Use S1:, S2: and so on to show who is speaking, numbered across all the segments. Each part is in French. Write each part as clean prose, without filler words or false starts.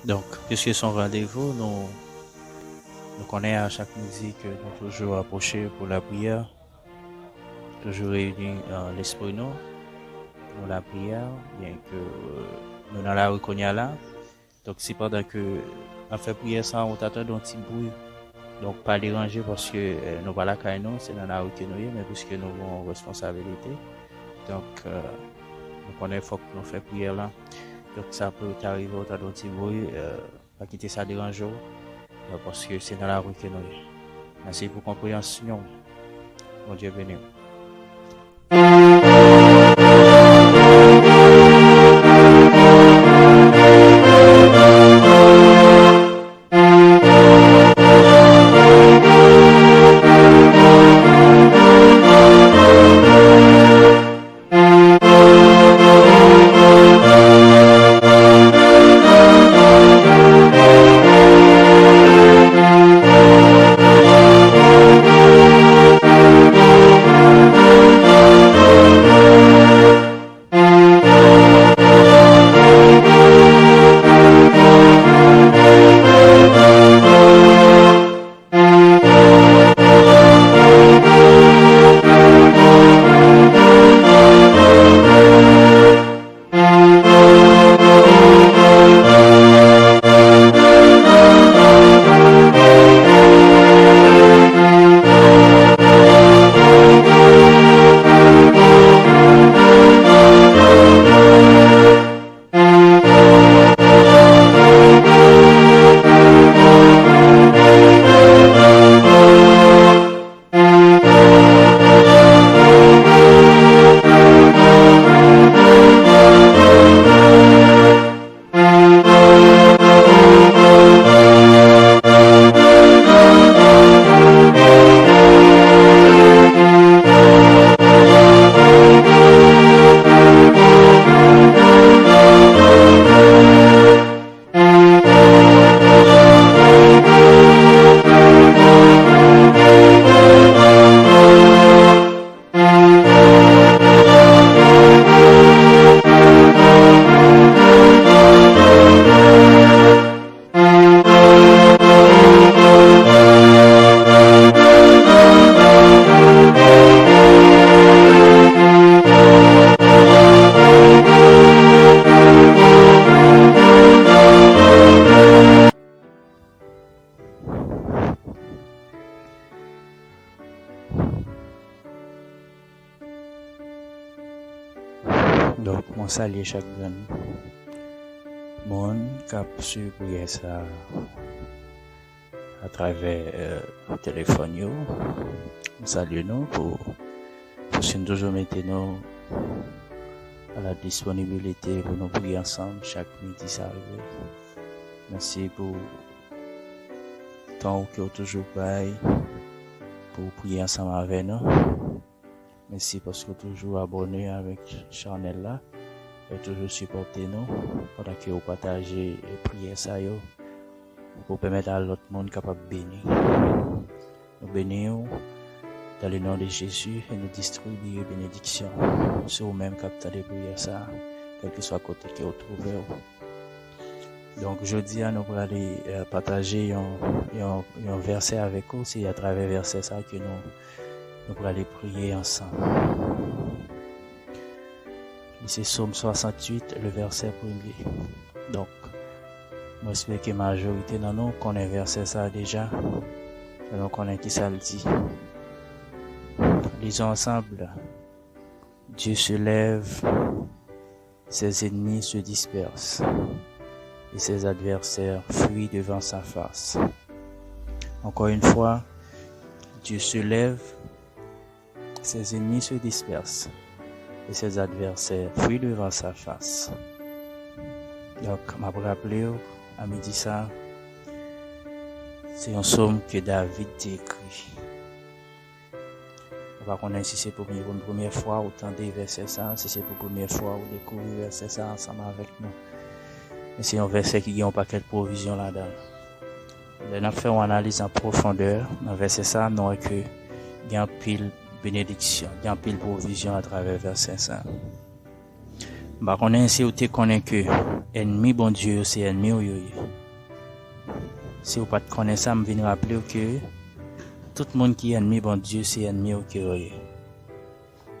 S1: Donc, puisque son rendez-vous, nous connaissons à chaque midi que nous toujours approchés pour la prière, toujours réunis en l'esprit nous pour la prière, bien que nous dans la rue qu'on y a là. Donc, c'est pendant que on fait prière ça, on t'attend un petit bruit. Donc, pas déranger parce que nous pas là quand nous, c'est dans la rue que nous y est, mais puisque nous avons une responsabilité, donc nous connaissons faut que nous fait prière là. Donc, ça peut t'arriver au tas d'un petit bruit, pas quitter ça déranger. Parce que c'est dans la rue que nous sommes. Merci pour compréhension. Bon Dieu béni. Donc, mon salut chaque monde qui a su prier ça à travers le téléphone. Nous saluons nous pour toujours mettre nous à la disponibilité pour nous prier ensemble chaque midi ça arrive. Merci pour le temps que vous toujours pareil pour prier ensemble avec nous. Merci parce que vous toujours abonné avec Chanel là et toujours supporter nous pendant que vous partagez et priez ça pour permettre à l'autre monde capable de bénir. Nous bénissons dans le nom de Jésus et nous distribuons bénédiction sur vous-même capable de prier ça, quel que soit côté que vous trouvez. Donc jeudi nous allons aller partager un verset avec vous, c'est à travers verset ça que nous allons aller prier ensemble. C'est Psaume 68, le verset premier. Donc, moi j'espère que la majorité d'entre nous connaît verset ça déjà. Et nous connaissons qui ça le dit. Lisons ensemble. Dieu se lève, ses ennemis se dispersent et ses adversaires fuient devant sa face. Encore une fois, Dieu se lève, ses ennemis se dispersent et ses adversaires fuient devant sa face. Donc, je me rappelle, à midi ça, c'est un psaume que David a écrit. On va connaître si c'est pour une première fois, autant des versets ça, si c'est pour une première fois, ou découvrir verset ça ensemble avec nous. Mais c'est un verset qui a un paquet de provisions là-dedans. On a fait une analyse en profondeur. Dans le verset ça, nous avons que il y a un pile bénédiction, il y a un pile provision à travers verset ça. On a ainsi où tu connais que ennemi bon Dieu, c'est ennemi ou Si vous pas de connaître ça, je viens rappeler que tout le monde qui est ennemi, bon Dieu, c'est ennemi au cœur.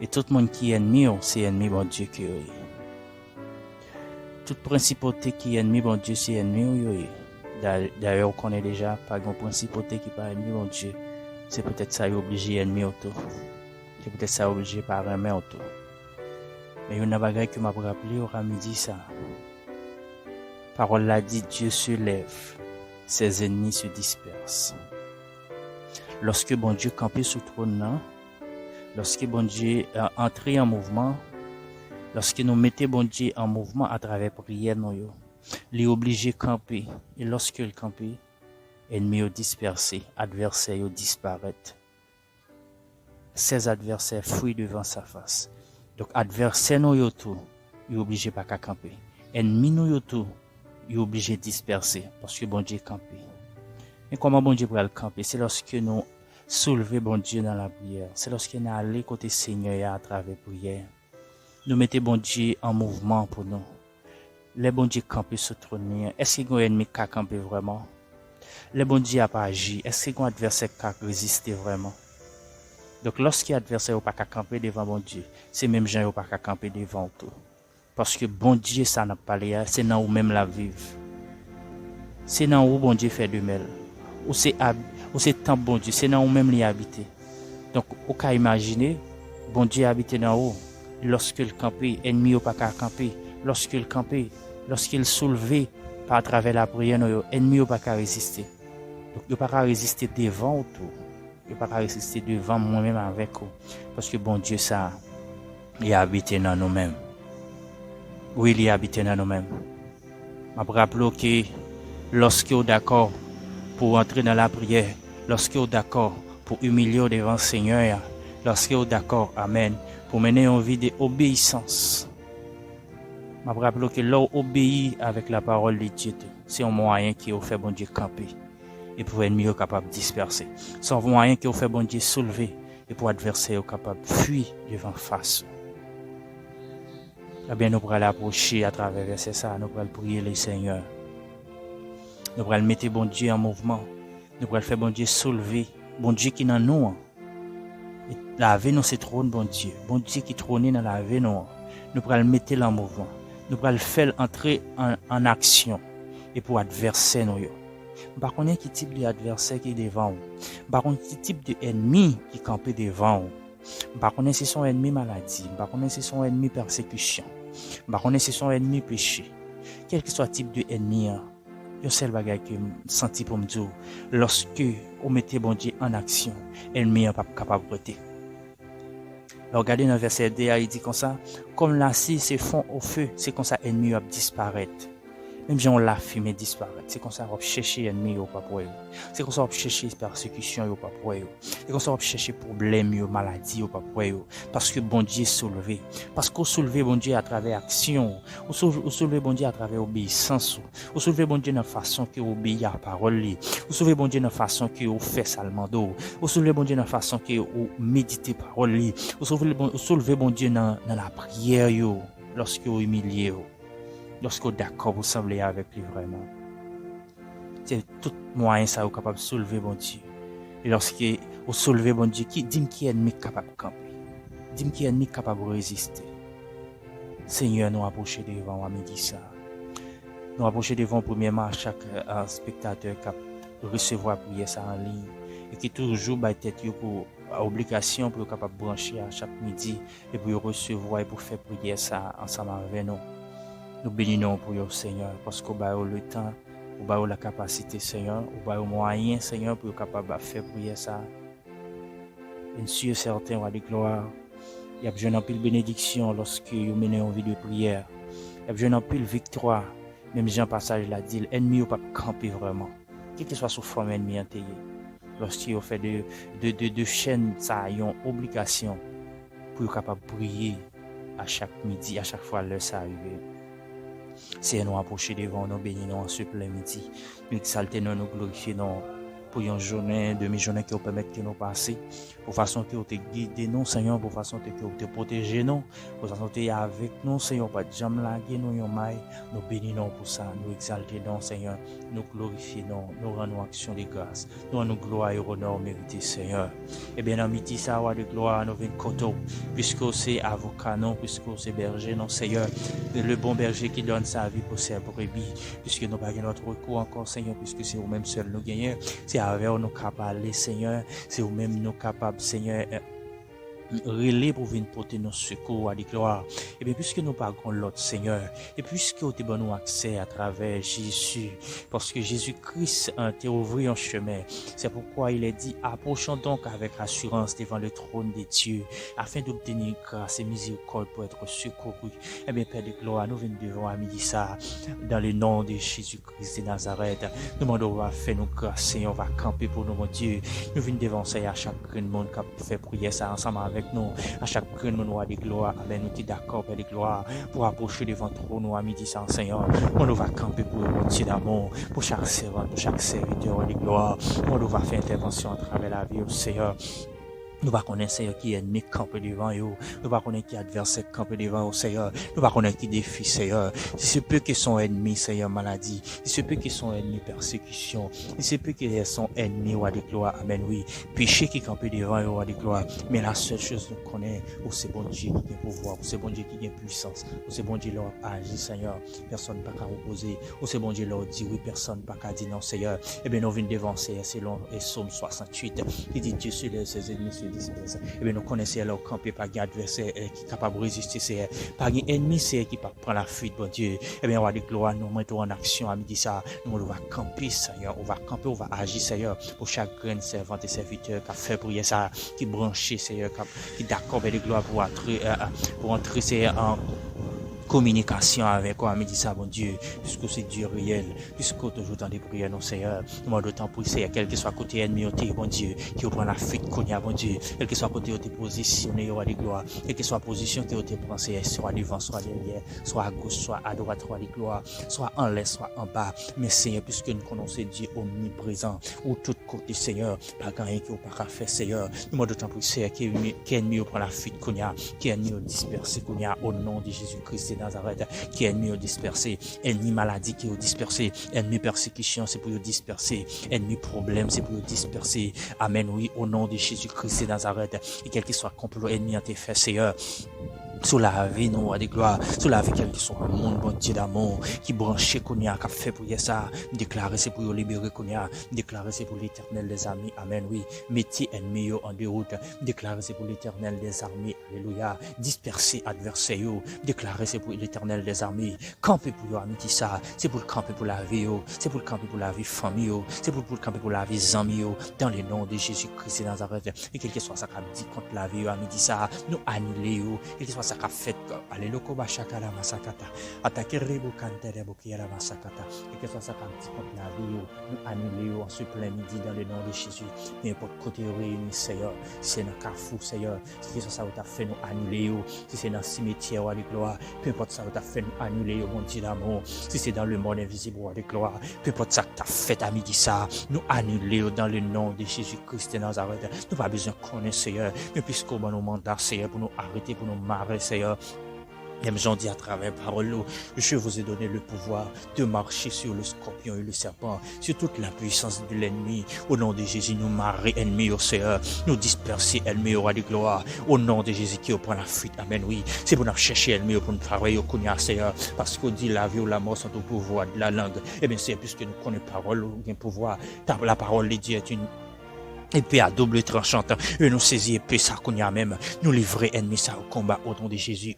S1: Et tout le monde qui est ennemi, c'est ennemi, bon Dieu, qui est. Toute principauté qui est ennemi, bon Dieu, c'est ennemi. D'ailleurs, on connaît déjà, pas une principauté qui n'est pas ennemi, bon Dieu. C'est peut-être ça, il est obligé ennemi autour. C'est peut-être ça, obligé par un main autour. Mais il y a une bagaille que m'a rappelé, on m'a dit ça. Parole l'a dit, Dieu se lève, ses ennemis se dispersent. Lorsque bon Dieu campait sous trône, lorsque bon Dieu entrait en mouvement, lorsque nous mettons bon Dieu en mouvement à travers prière, il est obligé de camper. Et lorsque il campe, ennemis sont dispersés, adversaires disparaissent. Ses adversaires fuient devant sa face. Donc, adversaire nous tout, il est obligé pas qu'à camper. Ennemi nous tout, il est obligé de disperser parce que bon Dieu camper. Mais comment bon Dieu peut le camper? C'est lorsque nous soulevons bon Dieu dans la prière. C'est lorsque nous allons côté Seigneur à travers la prière. Nous mettons bon Dieu en mouvement pour nous. Les bon Dieu camper sur le trône. Est-ce qu'il y a un ennemi qui a campé vraiment? Les bon Dieu n'a pas agi. Est-ce qu'il y a un adversaire qui a résisté vraiment? Donc, lorsqu'il y a un adversaire qui n'a pas campé devant bon Dieu, c'est même gens qui n'a pas campé devant tout. Parce que bon Dieu, ça n'a pas l'air, c'est dans où même la vivre. C'est dans où bon Dieu fait de mêle. Ou c'est tant bon Dieu, c'est dans où même l'y habiter. Donc, on peut imaginer, bon Dieu habite dans où, lorsqu'il campait, ennemi n'a pas campé, lorsqu'il campait, lorsqu'il soulevait par travers la prière, ennemi n'a pas résister. Donc, il n'a pas résister devant tout. Il n'a pas résister devant moi-même avec vous. Parce que bon Dieu, ça, il habite dans nous-mêmes. Oui, il habite dans nous-mêmes. Je me rappelle que lorsque vous êtes d'accord pour entrer dans la prière, lorsque vous êtes d'accord pour humilier devant le Seigneur, lorsque vous êtes d'accord, amen, pour mener une vie d'obéissance. Je me rappelle que là, obéir avec la parole de Dieu, c'est un moyen qui vous fait bon Dieu camper. Et pour ennemi capable de disperser. C'est un moyen qui vous fait bon Dieu soulever. Et pour adversaire capable de fuir devant face. Eh bien, nous pourrons l'approcher à travers verset ça. Nous pourrons prier le Seigneur. Nous pourrons mettre bon Dieu en mouvement. Nous pourrons faire bon Dieu soulever. Bon Dieu qui est dans nous. Et laver nous c'est trône bon Dieu. Bon Dieu qui trône dans la vie nous. Nous pourrons le mettre en mouvement. Nous pourrons le faire entrer en action. Et pour adversaire nous. Par contre, quel type d'adversaire qui est devant vous. Par contre, quel type d'ennemi qui campe devant vous. Par contre, c'est son ennemi maladie. Par contre, c'est son ennemi persécution. Par contre, c'est son ennemi péché. Quel que soit le type d'ennemi, il y a un seul bagage que je senti pour me dire. Lorsque vous mettez bon Dieu en action, l'ennemi n'est pas capable de voter. Alors, regardez dans le verset 2, il dit comme ça, comme l'acier se fond au feu, c'est comme ça l'ennemi va disparaître. Même si on l'a fumé disparaître, c'est comme ça qu'on va chercher ennemi ou pas pour eux. C'est comme ça qu'on va chercher persécution ou pas pour eux. C'est comme ça qu'on va chercher problème ou maladie ou pas pour eux. Parce que bon Dieu est soulevé. Parce qu'on soulevé bon Dieu à travers action. On soulevé bon Dieu à travers obéissance. On soulevé bon Dieu dans la façon que obéit à la parole. On soulevé bon Dieu dans la façon que on fait salmando. On soulevé bon Dieu dans la façon que on médite parole. On soulevé bon Dieu dans la prière lorsque on humilie. Lorsque vous êtes d'accord, vous semblez avec lui vraiment. C'est tout moyen ça vous capable de soulever bon Dieu. Et lorsque vous soulevez bon Dieu, dis-moi qui est ennemi capable de camper. Dis-moi qui est ennemi capable de résister. Seigneur, nous approchons devant, on dit ça. Nous approchons devant premièrement à chaque spectateur qui recevoir prière ça en ligne. Et qui toujours bat tête pour obligation pour capable de brancher à chaque midi et pour recevoir et pour faire prière ça ensemble avec nous. Nous bénissons pour vous, Seigneur, parce que vous avez le temps, vous avez la capacité, Seigneur, vous avez le moyen, Seigneur, pour être capable de faire prière ça. Bien sûr, certains ont des gloires. Il y a besoin d'un pile bénédiction lorsque vous menez une vie de prière. Il y a besoin d'un pile victoire. Même Jean Passage l'a dit, l'ennemi n'a pas camper vraiment. Quelle que soit sous forme ennemi en lorsque vous faites de chaînes, ça a une obligation pour être capable de prier à chaque midi, à chaque fois l'heure ça arrive. C'est nous approcher devant nous, bénir nous en ce plein midi. Nous exalter nous, nous glorifier nous pour une journée, demi-journée qui vous permet que nous passer, pour façon que vous te guider nous, Seigneur, pour façon que vous te protéger nous, pour façon que vous avec nous, Seigneur, pas de jamais laguer nous, yon maille, nous bénissons pour ça, nous exalter nous, Seigneur, nous glorifions nous rendons action de grâce, nous rendons gloire et honneur mérité, Seigneur. Et bien, dans midi, ça va de gloire, nous venons côté, puisque c'est avocat, non, puisque c'est berger, non, Seigneur, le bon berger qui donne sa vie pour ses brebis, puisque nous n'avons pas notre recours encore, Seigneur, puisque c'est vous-même seul nous gagnons, c'est avec nous capables d'aller, Seigneur, c'est vous-même nous capables, Seigneur, relais pour venir porter nos secours à la gloire. Et bien, puisque nous parlons l'autre Seigneur, et puisque nous avons accès à travers Jésus, parce que Jésus-Christ a ouvert un chemin, c'est pourquoi il est dit, approchons donc avec assurance devant le trône de Dieu, afin d'obtenir grâce et miséricorde pour être secouru. Et bien, Père de gloire, nous venons devant à midi ça, dans le nom de Jésus-Christ de Nazareth. Nous demandons, on va faire nos grâces, Seigneur, on va camper pour nous, mon Dieu. Nous venons devant ça à chaque monde qui a fait prier ça ensemble avec nous, à chaque nous de gloire, amen, nous sommes d'accord, Père de gloire, pour approcher devant trop nous à midi sans Seigneur, on va camper pour le monde d'amour, pour chaque servant, pour chaque serviteur de gloire, on va faire intervention à travers la vie au Seigneur. Nous ne connaissons pas Seigneur qui est ennemi campé devant eux. Nous ne connaissons pas qui est adversaire campé devant eux, Seigneur. Nous ne connaissons pas qui défie, Seigneur. Si c'est peu qui sont ennemis, Seigneur, maladie. Si c'est peu qui sont ennemis, persécution. Si c'est peu qui sont ennemis, roi de gloire. Amen, oui. Péché qui campé devant eux, roi de gloire. Mais la seule chose nous connaît, c'est bon Dieu qui a pouvoir, c'est bon Dieu qui a puissance, c'est bon Dieu leur agit, Seigneur. Personne n'a qu'à opposer. C'est bon Dieu leur dit oui, personne n'a qu'à dire non, Seigneur. Eh bien, nous venons devant, Seigneur, selon Psaume 68, qui dit Dieu sur ses ennemis, et bien nous connaissons leur campé par un adversaire qui est capable de résister, par un ennemi qui prend la fuite, bon Dieu. Et bien, on va de gloire, nous mettons en action à midi ça. Nous, on va camper, Seigneur. On va camper, on va agir, Seigneur, pour chaque graine servante et serviteur qui a fait prier ça, qui branché, Seigneur, qui d'accord avec de gloire pour entrer, Seigneur, en communication avec quoi, midi ça, bon Dieu, puisque c'est Dieu réel, puisque toujours dans des prières, non, Seigneur, nous d'autant pour Seigneur, quel que soit côté ennemi, bon Dieu, qui prend la fuite qu'on y a, bon Dieu, quel que soit côté où tu es positionné, roi de gloire, quelle que soit position que tu es pensé, soit devant, soit derrière, soit à gauche, soit à droite, roi de gloire, soit en l'air, soit en bas, mais Seigneur, puisque nous connaissons Dieu omniprésent, ou tout côté, Seigneur, pas rien qui n'a pas faire, Seigneur, nous d'autant pour Seigneur, qui ennemi prend la fuite qu'on y a, qui ennemi dispersé qu'on y a, au nom de Jésus-Christ Nazareth, qui est ennemi au dispersé, ennemi maladie qui est au dispersé, ennemi persécution c'est pour le disperser, ennemi problème c'est pour le disperser. Amen, oui, au nom de Jésus-Christ de Nazareth, et quel que soit complot ennemi en tes faits, Seigneur, sous la vie, nous, à des gloires, sous la vie, quel que soit un monde, bon Dieu d'amour, qui branché qu'on y a, qui a fait pour y ça, déclarer c'est pour libérer qu'on y a, déclarer c'est pour l'éternel des armées, amen, oui, mettez ennemi en déroute, déclarer c'est pour l'éternel des armées, alléluia, disperser adversaire, déclarer c'est pour l'éternel des armées, camper pour y amitié ça, c'est pour le camper pour la vie, c'est pour le camper pour la vie famille, c'est pour le camper pour la vie amis, dans le nom de Jésus-Christ de Nazareth, et quel que soit ça qu'a dit contre la vie, amitié ça, nous annuler, quel que soit ça qu'a fait, allez, le combat chakala masakata, attaquer rebo kantere bokiera masakata, et que soit ça qu'a dit contre la vie, nous annuler en ce plein midi dans le nom de Jésus, n'importe côté réuni, Seigneur, si c'est dans le carrefour, Seigneur, si c'est ça où tu as fait nous annuler, si c'est dans le cimetière ou à gloire, peu importe ça où tu as fait nous annuler, mon Dieu d'amour, si c'est dans le monde invisible ou à gloire, peu importe ça que tu as fait à midi ça, nous annuler dans le nom de Jésus-Christ de Nazareth, nous pas besoin de connaître, Seigneur, mais puisqu'on va nous mandat, Seigneur, pour nous arrêter, pour nous marrer, Seigneur. Même j'en dis à travers parole, je vous ai donné le pouvoir de marcher sur le scorpion et le serpent, sur toute la puissance de l'ennemi. Au nom de Jésus, nous marrer ennemi au Seigneur, nous disperser ennemi au roi de gloire. Au nom de Jésus qui prend la fuite, amen, oui. C'est pour nous chercher ennemi, pour nous travailler au Kounia, Seigneur, parce qu'on dit la vie ou la mort sont au pouvoir de la langue. Eh bien, c'est puisque nous connaissons parole, nous avons pouvoir. La parole de Dieu est une épée à double tranchante, et nous saisir épée ça qu'on y a même, nous livrer ennemi ça au combat au nom de Jésus,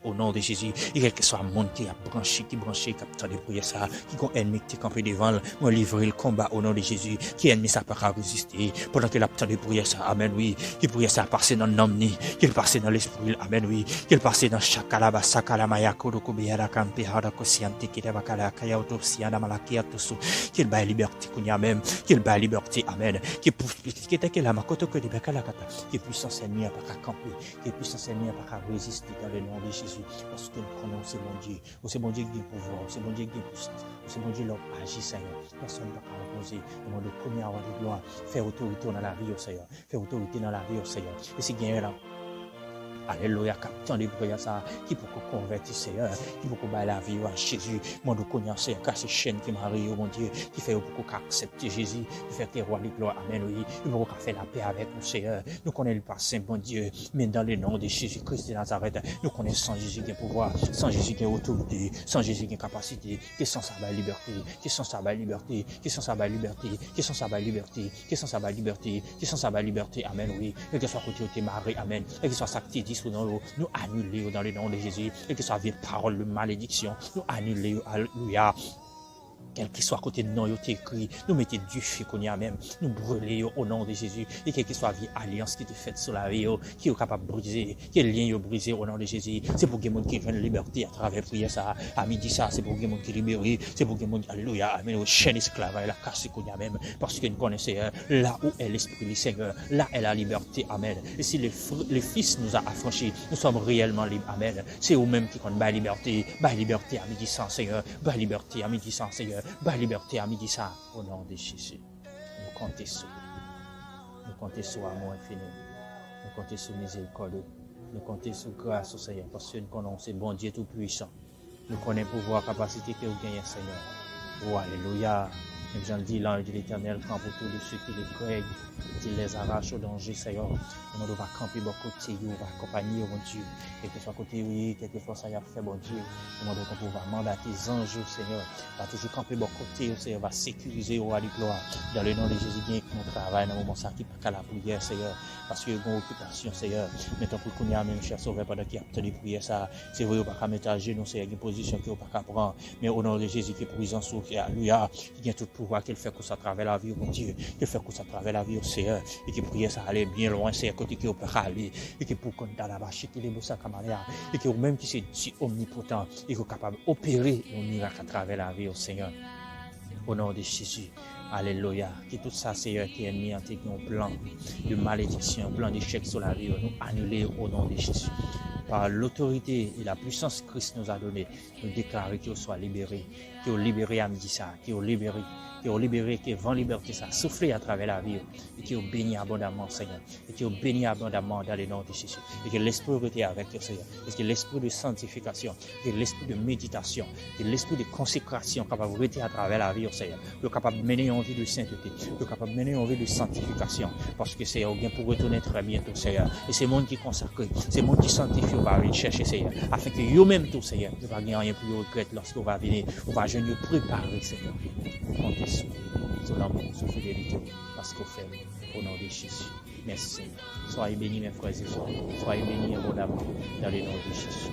S1: et quel que soit le monde qui a branché, qui a dépouillé ça, qui ont ennemi qui est campé devant, nous livrer le combat au nom de Jésus, qui ennemi ça pas résister, pendant que a dépouillé ça, amen, oui, qui pourrait ça passer dans l'omni, qu'il passe dans l'esprit, amen, oui, qu'il passe dans chaque alaba, sakala koro kobiara kampe hara kosiante qui est bakala kaya autopsia na malakia tosu, qu'il baille liberté qu'on y a même, qu'il baille liberté, amen, qui était
S2: que la makoto que de beka la kata, que puissance ennemie n'a pas qu'à camper, que puissance ennemie n'a pas qu'à résister dans le nom de Jésus, parce que nous connaissons mon Dieu, c'est mon Dieu qui a pouvoir, c'est mon Dieu qui a puissance, c'est mon Dieu qui agit, Seigneur. Personne ne peut pas opposer. Nous demandons premier avoir de gloire, faire autorité dans la vie au Seigneur, faire autorité dans la vie au Seigneur. Et c'est gagner là. Alléluia, captant des prières ça, qui peut convertir Seigneur, qui peut battre la vie à Jésus, mon Dieu connaît Seigneur, car c'est chaîne qui marie, mon Dieu, qui fait pour accepter Jésus, qui fait que roi de gloire, amen, oui, il peut faire la paix avec nous Seigneur, nous connaissons pas saint, mon Dieu, mais dans le nom de Jésus-Christ de Nazareth, nous connaissons sans Jésus qui a pouvoir, sans Jésus qui a autorité, sans Jésus qui a capacité, qui sans sa liberté, qui sans sa liberté, qui sans sa liberté, qui sans sa liberté, qui sans sa liberté, qui sans sa liberté, amen, oui, et que soit côté de Marie, amen, et que soit sa petite nous annuler dans le nom de Jésus et que ça vienne parole de malédiction nous annuler alléluia quel qu'il soit à côté de nous, il écrit, nous mettons du feu qu'on y a même, nous brûler au nom de Jésus, et quelle que soit la vie alliance qui est faite sur la vie, qui est capable de briser, quel lien est brisé au nom de Jésus, c'est pour que les gens qui viennent liberté à travers la prière, ça, à midi ça, c'est pour que les gens qui libérés, c'est pour que les gens, alléluia, amen, au chaîne esclavage, la casse qu'on y a même, parce que nous connaissons, là où est l'Esprit du Seigneur, là est la liberté, amen, et si le Fils nous a affranchis, nous sommes réellement libres, amen, c'est eux-mêmes qui connaissent la liberté à midi ça, Seigneur, la liberté à midi ça, Seigneur, la liberté à midi ça, au nom de Jésus. Nous comptons sur amour infini. Nous comptons sur miséricorde. Nous comptons sur grâce au Seigneur. Parce que nous connaissons bon Dieu tout puissant. Nous connaissons pouvoir, capacité que vous gagnez, Seigneur. Oh, alléluia. Même Jean dit, l'ange de l'Éternel campe autour de ceux qui les craignent, qui les arrachent au danger, Seigneur. Nous devons camper bon côté, nous devons accompagner, mon Dieu. Quel que soit côté, oui, quelquefois ça y a fait, bon Dieu. Nous devons pouvoir mandater les anges, Seigneur. Va toujours camper bon côté, Seigneur, va sécuriser au roi de gloire. Dans le nom de Jésus, bien que nous travaillons dans le moment ça qui pas qu'à la prière, Seigneur. Parce que nous avons une occupation, Seigneur. Maintenant, pour qu'on y a même, cher Sauveur, pendant qu'il y a tant de prières, ça, c'est vrai, on ne peut pas mettre à genoux, Seigneur, une position qu'on ne peut pas prendre. Mais au nom de Jésus, qui est présent sur, alléluia, qui a tout pouvoir qu'il fait que ça travers la vie, mon Dieu, qu'il fait que ça travers la vie au Seigneur, et qui prie ça aller bien loin, c'est à côté qui peut aller, et qui pour qu'on dans la bâche, qui est beau ça camarade, et qui même qui c'est Dieu omnipotent, et qui est capable d'opérer nos miracles à travers la vie au Seigneur. Au nom de Jésus. Alléluia. Que tout ça, Seigneur, qui est mis en un plan de malédiction, un plan d'échec sur la vie, nous annuler au nom de Jésus. Par l'autorité et la puissance que Christ nous a donnée, nous déclarons qu'il soit libéré, qu'il est libéré à midi ça, qu'il est libéré, qui est vent liberté, ça souffler à travers la vie, et qui est béni abondamment, Seigneur, et qui est béni abondamment dans le nom de Jésus, et que l'esprit était avec toi, Seigneur, et que l'esprit de sanctification, et l'esprit de méditation, et l'esprit de consécration capable de rester à travers la vie, Seigneur, le capable de mener en vie de sainteté, le capable de mener en vie de sanctification, parce que Seigneur, bien pour retourner très bientôt, Seigneur, et c'est le monde qui est consacré, c'est le monde qui sanctifie, on va venir chercher, Seigneur, afin que vous-même tout, Seigneur, ne va rien pour regretter lorsqu'on va venir, on va venir préparer, Seigneur, comptez sur l'amour, sur fidélité, parce qu'on fait au nom de Jésus. Merci Seigneur. Soyez bénis mes frères et sœurs. Soyez bénis abondamment dans le nom de Jésus.